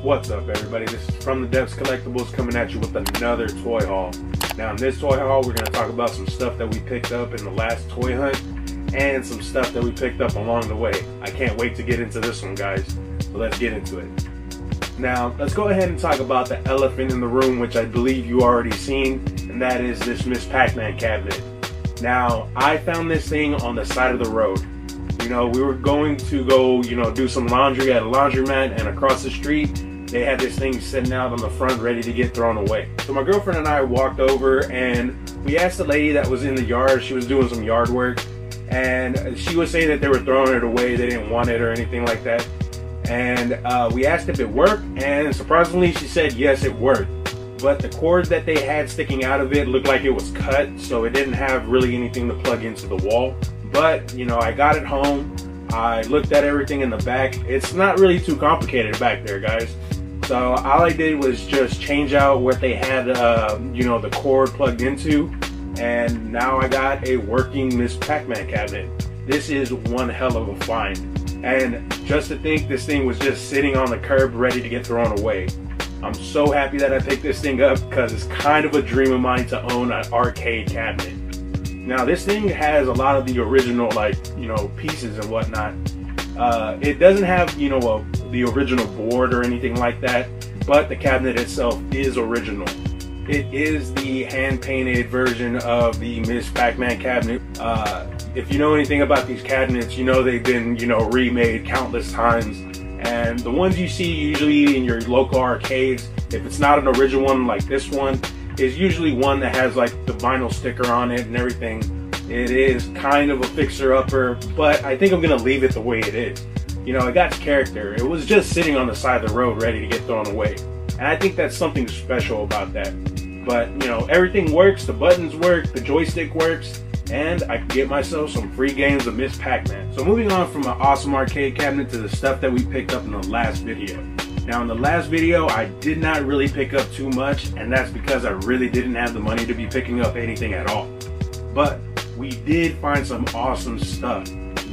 What's up, everybody? This is from the Depths Collectables coming at you with another toy haul. Now, in this toy haul, we're going to talk about some stuff that we picked up in the last toy hunt and some stuff that we picked up along the way. I can't wait to get into this one, guys. So let's get into it. Now, let's go ahead and talk about the elephant in the room, which I believe you already seen, and that is this Miss Pac-Man cabinet. Now, I found this thing on the side of the road. You know, we were going to go, do some laundry at a laundromat, and across the street, they had this thing sitting out on the front ready to get thrown away. So my girlfriend and I walked over and we asked the lady that was in the yard, she was doing some yard work, and she was saying that they were throwing it away, they didn't want it or anything like that. And we asked if it worked, and surprisingly she said yes, it worked. But the cord that they had sticking out of it looked like it was cut, so it didn't have really anything to plug into the wall. But, I got it home, I looked at everything in the back. It's not really too complicated back there, guys. So all I did was just change out what they had, the cord plugged into, and now I got a working Miss Pac-Man cabinet. This is one hell of a find. And just to think this thing was just sitting on the curb ready to get thrown away. I'm so happy that I picked this thing up because it's kind of a dream of mine to own an arcade cabinet. Now this thing has a lot of the original, pieces and whatnot. It doesn't have, the original board or anything like that, but the cabinet itself is original. It is the hand-painted version of the Miss Pac-Man cabinet. If you know anything about these cabinets, they've been, remade countless times. And the ones you see usually in your local arcades, if it's not an original one like this one, is usually one that has like the vinyl sticker on it and everything. It is kind of a fixer-upper, but I think I'm gonna leave it the way it is. It got character. It was just sitting on the side of the road ready to get thrown away. And I think that's something special about that. But, everything works, the buttons work, the joystick works, and I can get myself some free games of Miss Pac-Man. So moving on from an awesome arcade cabinet to the stuff that we picked up in the last video. Now in the last video, I did not really pick up too much, and that's because I really didn't have the money to be picking up anything at all. But we did find some awesome stuff.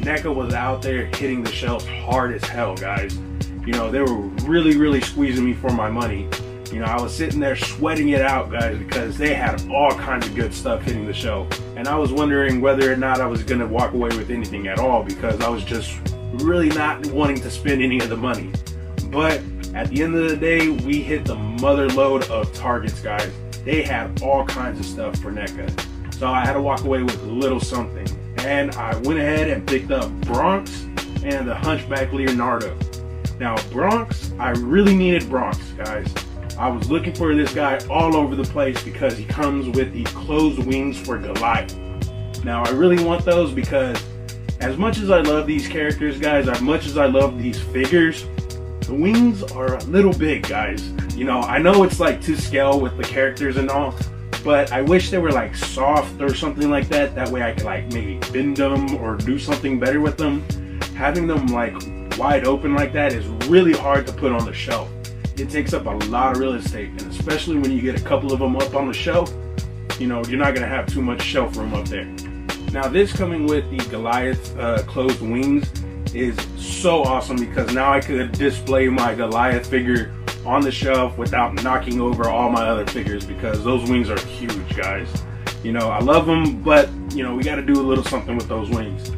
NECA was out there hitting the shelves hard as hell, guys. They were really squeezing me for my money. I was sitting there sweating it out, guys, because they had all kinds of good stuff hitting the shelf. And I was wondering whether or not I was going to walk away with anything at all, because I was just really not wanting to spend any of the money. But at the end of the day, we hit the mother load of targets, guys. They had all kinds of stuff for NECA. So I had to walk away with a little something. And I went ahead and picked up Bronx and the Hunchback Leonardo. Now Bronx, I really needed Bronx, guys. I was looking for this guy all over the place because he comes with the closed wings for Goliath. Now I really want those because as much as I love these characters, guys, as much as I love these figures, the wings are a little big, guys. I know it's like to scale with the characters and all, but I wish they were like soft or something like that. That way I could like maybe bend them or do something better with them. Having them like wide open like that is really hard to put on the shelf. It takes up a lot of real estate, and especially when you get a couple of them up on the shelf, you're not going to have too much shelf room up there. Now this coming with the Goliath closed wings is so awesome because now I could display my Goliath figure on the shelf without knocking over all my other figures, because those wings are huge, guys. I love them, but we got to do a little something with those wings.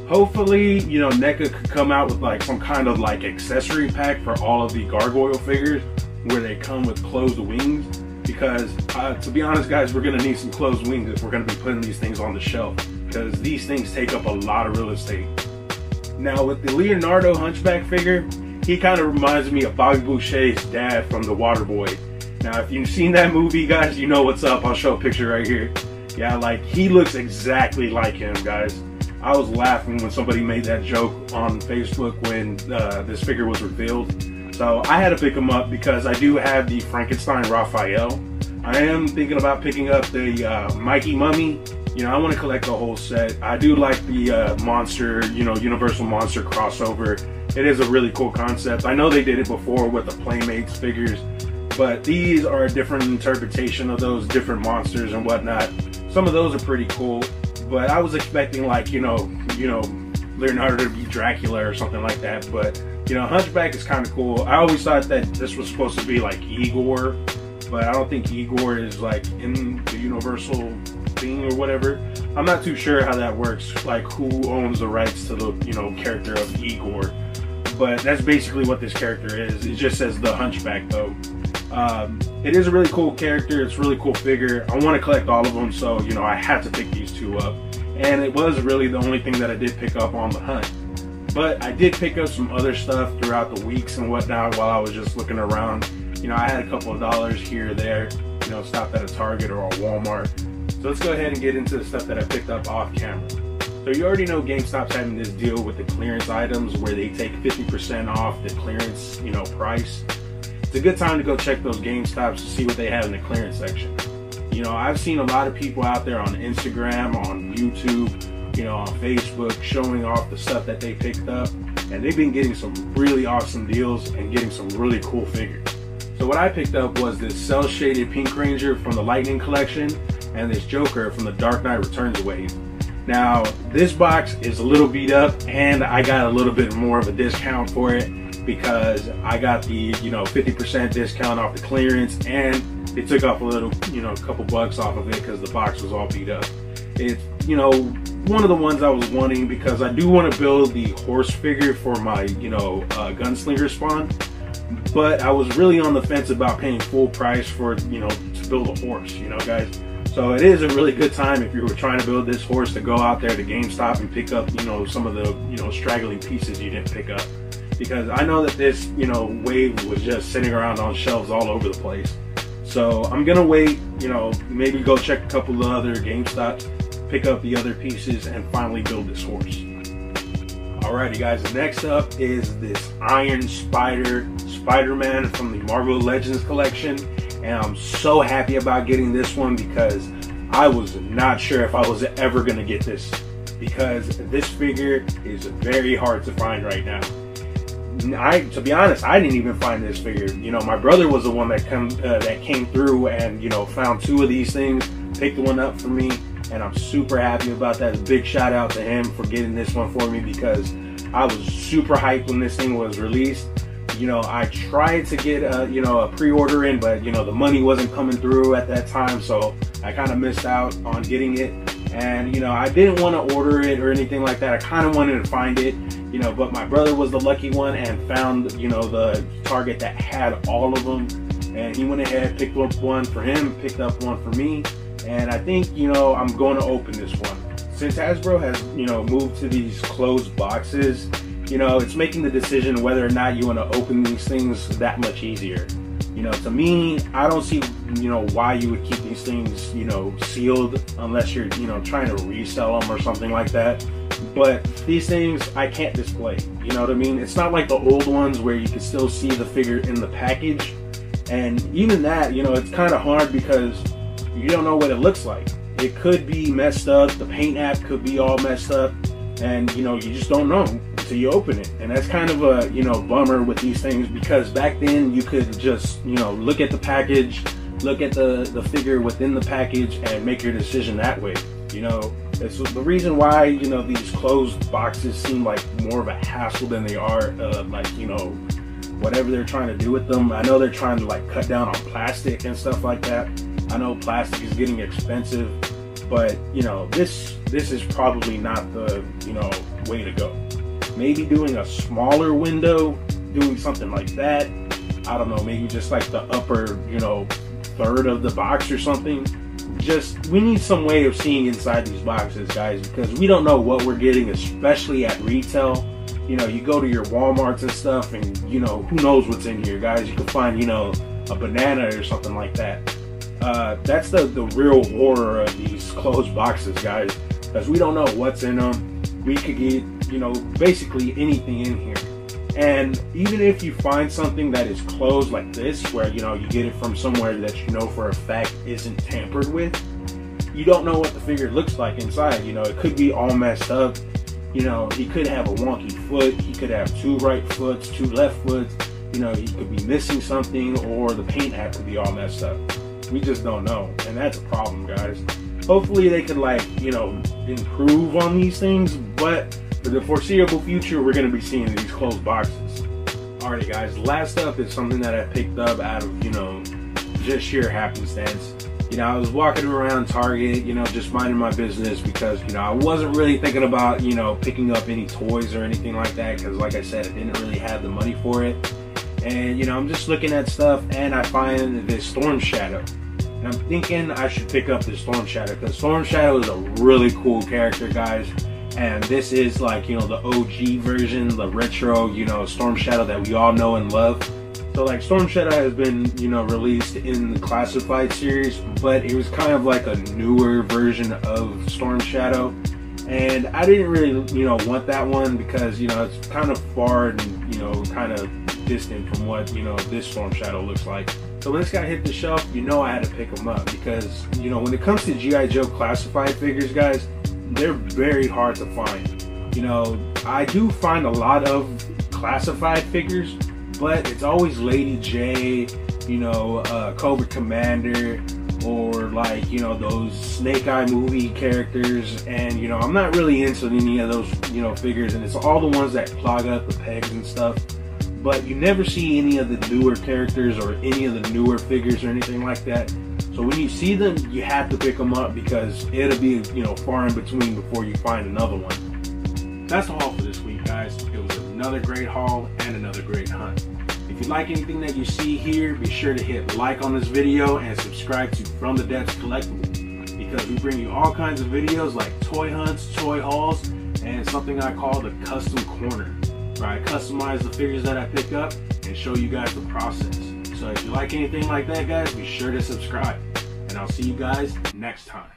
Hopefully, NECA could come out with like some kind of like accessory pack for all of the gargoyle figures where they come with closed wings, because to be honest, guys, we're gonna need some closed wings if we're gonna be putting these things on the shelf, because these things take up a lot of real estate. Now with the Leonardo Hunchback figure, he kind of reminds me of Bobby Boucher's dad from The Waterboy. Now if you've seen that movie, guys, you know what's up. I'll show a picture right here. Yeah, like he looks exactly like him, guys. I was laughing when somebody made that joke on Facebook when this figure was revealed. So I had to pick him up because I do have the Frankenstein Raphael. I am thinking about picking up the Mikey Mummy. I want to collect the whole set. I do like the monster, Universal Monster crossover. It is a really cool concept. I know they did it before with the Playmates figures, but these are a different interpretation of those different monsters and whatnot. Some of those are pretty cool. But I was expecting like, Leonardo to be Dracula or something like that. But you know, Hunchback is kind of cool. I always thought that this was supposed to be like Igor, but I don't think Igor is like in the Universal thing or whatever. I'm not too sure how that works, like who owns the rights to the, you know, character of Igor. But that's basically what this character is. It just says the Hunchback though. It is a really cool character. It's a really cool figure. I want to collect all of them, so you know, I had to pick these two up. And it was really the only thing that I did pick up on the hunt. But I did pick up some other stuff throughout the weeks and whatnot while I was just looking around. You know, I had a couple of dollars here or there, you know, stopped at a Target or a Walmart. So let's go ahead and get into the stuff that I picked up off camera. So you already know GameStop's having this deal with the clearance items where they take 50% off the clearance, you know, price. It's a good time to go check those GameStops to see what they have in the clearance section. You know, I've seen a lot of people out there on Instagram, on YouTube, you know, on Facebook, showing off the stuff that they picked up, and they've been getting some really awesome deals and getting some really cool figures. So what I picked up was this cell shaded Pink Ranger from the Lightning collection and this Joker from the Dark Knight Returns wave. Now this box is a little beat up, and I got a little bit more of a discount for it because I got the, you know, 50% discount off the clearance, and they took off a little, you know, a couple bucks off of it because the box was all beat up. It's, you know, one of the ones I was wanting because I do want to build the horse figure for my, you know, gunslinger spawn. But I was really on the fence about paying full price for, you know, to build a horse, you know, guys. So it is a really good time if you were trying to build this horse to go out there to GameStop and pick up, you know, some of the, you know, straggling pieces you didn't pick up. Because I know that this, you know, wave was just sitting around on shelves all over the place. So I'm gonna wait, you know, maybe go check a couple of other GameStops, pick up the other pieces, and finally build this horse. Alrighty guys, next up is this Iron Spider-Man from the Marvel Legends collection, and I'm so happy about getting this one because I was not sure if I was ever gonna get this, because this figure is very hard to find right now. To be honest, I didn't even find this figure. You know, my brother was the one that came through and, you know, found two of these things, picked one up for me, and I'm super happy about that. A big shout out to him for getting this one for me because I was super hyped when this thing was released. You know, I tried to get you know, a pre-order in, but you know, the money wasn't coming through at that time, so I kind of missed out on getting it. And you know, I didn't want to order it or anything like that. I kind of wanted to find it, you know, but my brother was the lucky one and found, you know, the Target that had all of them, and he went ahead, picked up one for him, picked up one for me, and I think, you know, I'm going to open this one. Since Hasbro has, you know, moved to these closed boxes, you know, it's making the decision whether or not you want to open these things that much easier. You know, to me, I don't see, you know, why you would keep these things, you know, sealed unless you're, you know, trying to resell them or something like that. But these things I can't display, you know what I mean? It's not like the old ones where you can still see the figure in the package. And even that, you know, it's kind of hard because you don't know what it looks like. It could be messed up, the paint app could be all messed up, and you know, you just don't know until you open it. And that's kind of a, you know, bummer with these things, because back then you could just, you know, look at the package, look at the figure within the package and make your decision that way. You know, it's the reason why, you know, these closed boxes seem like more of a hassle than they are like, you know, whatever they're trying to do with them. I know they're trying to like cut down on plastic and stuff like that. I know plastic is getting expensive, but you know, this is probably not the, you know, way to go. Maybe doing a smaller window, doing something like that. I don't know, maybe just like the upper, you know, third of the box or something. Just, we need some way of seeing inside these boxes, guys, because we don't know what we're getting, especially at retail. You know, you go to your Walmarts and stuff, and you know, who knows what's in here, guys. You can find, you know, a banana or something like that. That's the real horror of these closed boxes, guys, because we don't know what's in them. We could get, you know, basically anything in here. And even if you find something that is closed like this, where, you know, you get it from somewhere that you know for a fact isn't tampered with, you don't know what the figure looks like inside. You know, it could be all messed up. You know, he could have a wonky foot, he could have 2 right foots, 2 left foots. You know, he could be missing something, or the paint app could be all messed up. We just don't know, and that's a problem, guys. Hopefully they could, like, you know, improve on these things, but for the foreseeable future, we're going to be seeing these closed boxes. Alrighty guys, last up is something that I picked up out of, just sheer happenstance. I was walking around Target, just minding my business because, I wasn't really thinking about, picking up any toys or anything like that because, like I said, I didn't really have the money for it. And, I'm just looking at stuff and I find this Storm Shadow. And I'm thinking I should pick up this Storm Shadow because Storm Shadow is a really cool character, guys. And this is like, the OG version, the retro, Storm Shadow that we all know and love. So like Storm Shadow has been, released in the Classified series, but it was kind of like a newer version of Storm Shadow. And I didn't really, want that one because, it's kind of far and, kind of distant from what, this Storm Shadow looks like. So when this guy hit the shelf, I had to pick him up because, when it comes to G.I. Joe Classified figures, guys, they're very hard to find. I do find a lot of Classified figures, but it's always Lady J, Cobra Commander, or like, those Snake Eye movie characters. And, I'm not really into any of those, figures, and it's all the ones that clog up the pegs and stuff. But you never see any of the newer characters or any of the newer figures or anything like that. So when you see them, you have to pick them up because it'll be, far in between before you find another one. That's the haul for this week, guys. It was another great haul and another great hunt. If you like anything that you see here, be sure to hit like on this video and subscribe to From the Depths Collectables because we bring you all kinds of videos like toy hunts, toy hauls, and something I call the custom corner, where I customize the figures that I pick up and show you guys the process. So if you like anything like that, guys, be sure to subscribe. And I'll see you guys next time.